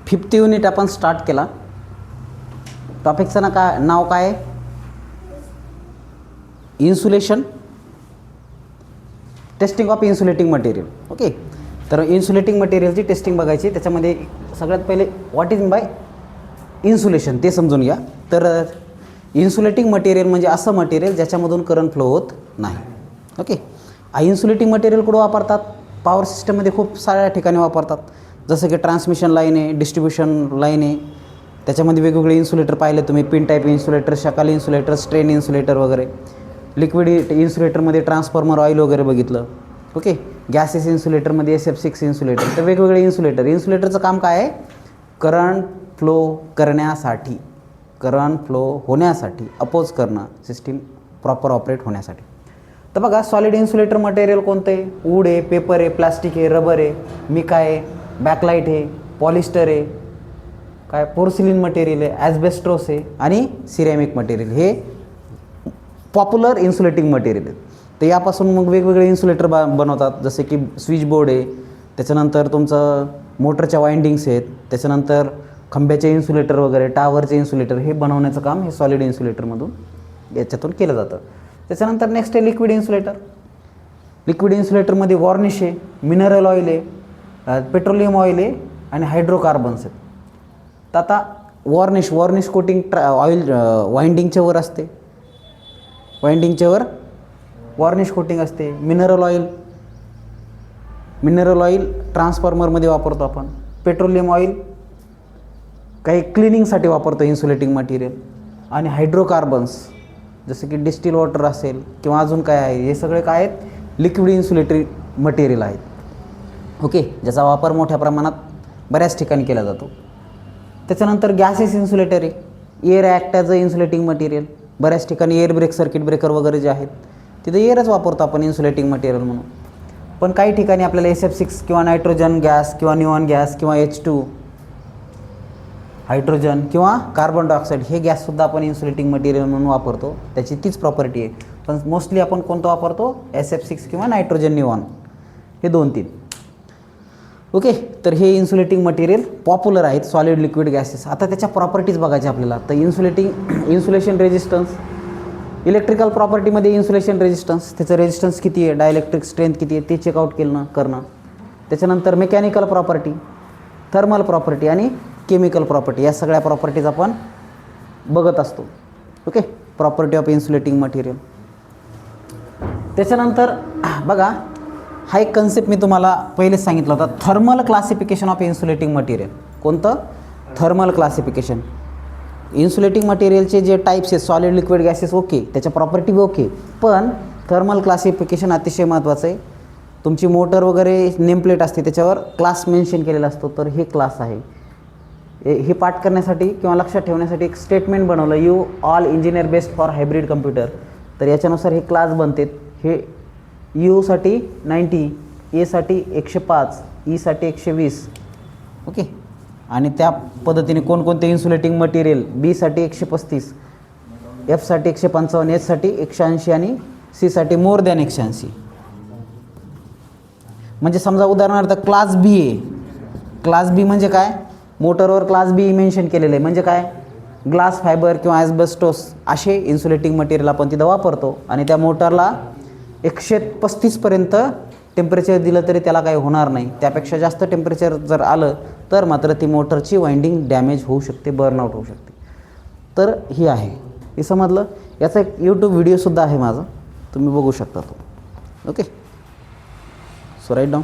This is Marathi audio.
5th युनिट आपण स्टार्ट केला. टॉपिकचं नाव काय आहे? Insulation, testing of insulating material. Okay, तर इन्सुलेटिंग मटेरियलची टेस्टिंग बघायची. त्याच्यामध्ये सगळ्यात पहिले व्हॉट इज बाय इन्सुलेशन ते समजून घ्या. तर इन्सुलेटिंग मटेरियल म्हणजे असं मटेरियल ज्याच्यामधून करंट फ्लो होत नाही. ओके, इन्सुलेटिंग मटेरियल कुठं वापरतात? पॉवर सिस्टममध्ये खूप साऱ्या ठिकाणी वापरतात. जसं की ट्रान्समिशन लाईन आहे, डिस्ट्रीब्युशन लाईन आहे, त्याच्यामध्ये वेगवेगळे इन्सुलेटर पाहिले तुम्ही. Pin type insulator, shackle insulator, strain insulator वगैरे. लिक्विड इन्सुलेटरमध्ये ट्रान्सफॉर्मर ऑइल वगैरे बघितलं. ओके, गॅसेस इन्सुलेटरमध्ये SF6 इन्सुलेटर. तर वेगवेगळे इन्सुलेटरचं काम काय आहे? करंट फ्लो करण्यासाठी, करंट फ्लो होण्यासाठी, अपोज करणं, सिस्टीम प्रॉपर ऑपरेट होण्यासाठी. तर बघा, सॉलिड इन्सुलेटर मटेरियल कोणतं आहे? वूड आहे, पेपर आहे, प्लास्टिक आहे, रबर आहे, मिका आहे, बॅकलाईट आहे, पॉलिस्टर आहे, काय पोर्सिलिन मटेरियल आहे, ॲस्बेस्टोस आहे आणि सिरॅमिक मटेरियल. हे पॉप्युलर इन्सुलेटिंग मटेरियल आहे. तर यापासून मग वेगवेगळे इन्सुलेटर बनवतात. जसे की स्विच बोर्ड आहे, त्याच्यानंतर तुमचं मोटरच्या वाइंडिंग्स आहेत, त्याच्यानंतर खंब्याचे इन्सुलेटर वगैरे, टावरचे इन्सुलेटर, हे बनवण्याचं काम हे सॉलिड इन्सुलेटरमधून याच्यातून केलं जातं. त्याच्यानंतर नेक्स्ट आहे लिक्विड इन्सुलेटर. लिक्विड इन्सुलेटरमध्ये वॉर्निश आहे, मिनरल ऑइल आहे, पेट्रोलियम ऑइल आहे आणि हायड्रोकार्बन्स आहेत. तर आता वॉर्निश कोटिंग ऑइल वाइंडिंगच्या वर असते, वाइंडिंगच्या वर वॉर्निश कोटिंग असते. मिनरल ऑइल ट्रान्सफॉर्मरमध्ये वापरतो आपण. पेट्रोलियम ऑइल काही क्लिनिंगसाठी वापरतो इन्सुलेटिंग मटेरियल. आणि हायड्रोकार्बन्स जसं की डिस्टिल वॉटर असेल किंवा अजून काय आहे, हे सगळे काय आहेत? लिक्विड इन्सुलेटरी मटेरियल आहेत. ओके, ज्याचा वापर मोठ्या प्रमाणात बऱ्याच ठिकाणी केला जातो. त्याच्यानंतर गॅसेस इन्सुलेटर आहे, air act as a insulating material. बऱ्याच ठिकाणी एअर ब्रेक, सर्किट ब्रेकर वगैरे जे आहेत तिथे एअरच वापरतो आपण इन्सुलेटिंग मटेरियल म्हणून. पण काही ठिकाणी आपल्याला SF6 किंवा नायट्रोजन गॅस किंवा निऑन गॅस किंवा H2 हायड्रोजन किंवा कार्बन डायऑक्साईड हे गॅससुद्धा आपण इन्सुलेटिंग मटेरियल म्हणून वापरतो. त्याची तीच प्रॉपर्टी आहे. पण मोस्टली आपण कोणतं वापरतो? SF6 किंवा नायट्रोजन निऑन, हे 2-3. ओके, तर हे इन्सुलेटिंग मटेरियल पॉप्युलर आहेत, सॉलिड लिक्विड गॅसेस. आता त्याच्या प्रॉपर्टीज बघायच्या आपल्याला. तर इन्सुलेशन रेजिस्टन्स, इलेक्ट्रिकल प्रॉपर्टीमध्ये इन्सुलेशन रेजिस्टन्स, त्याचं रेजिस्टन्स किती आहे, डायलेक्ट्रिक स्ट्रेंथ किती आहे ते चेकआउट करणं. त्याच्यानंतर मेकॅनिकल प्रॉपर्टी, थर्मल प्रॉपर्टी आणि केमिकल प्रॉपर्टी, या सगळ्या प्रॉपर्टीज आपण बघत असतो. Okay, property of insulating material. त्याच्यानंतर बघा, हा एक कन्सेप्ट मी तुम्हाला पहिलेच सांगितला होता, thermal classification of insulating material. कोणतं? Thermal classification. इन्सुलेटिंग मटेरियलचे जे टाईप्स आहेत, सॉलिड लिक्विड गॅसेस, ओके, त्याच्या प्रॉपर्टी ओके, पण थर्मल क्लासिफिकेशन अतिशय महत्त्वाचं आहे. तुमची मोटर वगैरे नेमप्लेट असते त्याच्यावर क्लास मेन्शन केलेला असतो, तर हे क्लास आहे. हे पाठ करण्यासाठी किंवा लक्षात ठेवण्यासाठी एक स्टेटमेंट बनवलं, you all engineer best for hybrid computer. तर याच्यानुसार हे क्लास बनतात. हे यूसाठी 90, एसाठी 105, ईसाठी 120. ओके, आणि त्या पद्धतीने कोणकोणते इन्सुलेटिंग मटेरियल, बीसाठी 135, एफसाठी 155, एचसाठी 180 आणि सीसाठी मोर दॅन 180. म्हणजे समजा उदाहरणार्थ क्लास बी आहे. क्लास बी म्हणजे काय? मोटरवर क्लास बी मेन्शन केलेलं आहे. म्हणजे काय? ग्लास फायबर किंवा ॲस्बेस्टोस असे इन्सुलेटिंग मटेरियल आपण तिथं वापरतो. आणि त्या मोटरला 135पर्यंत टेम्परेचर दिलं तरी त्याला काही होणार नाही. त्यापेक्षा जास्त टेम्परेचर जर आलं तर मात्र ती मोटरची वाइंडिंग डॅमेज होऊ शकते, बर्नआउट होऊ शकते. तर ही आहे, हे समजलं. याचा एक यूट्यूब व्हिडिओसुद्धा आहे माझा, तुम्ही बघू शकता तो. Okay, so right down.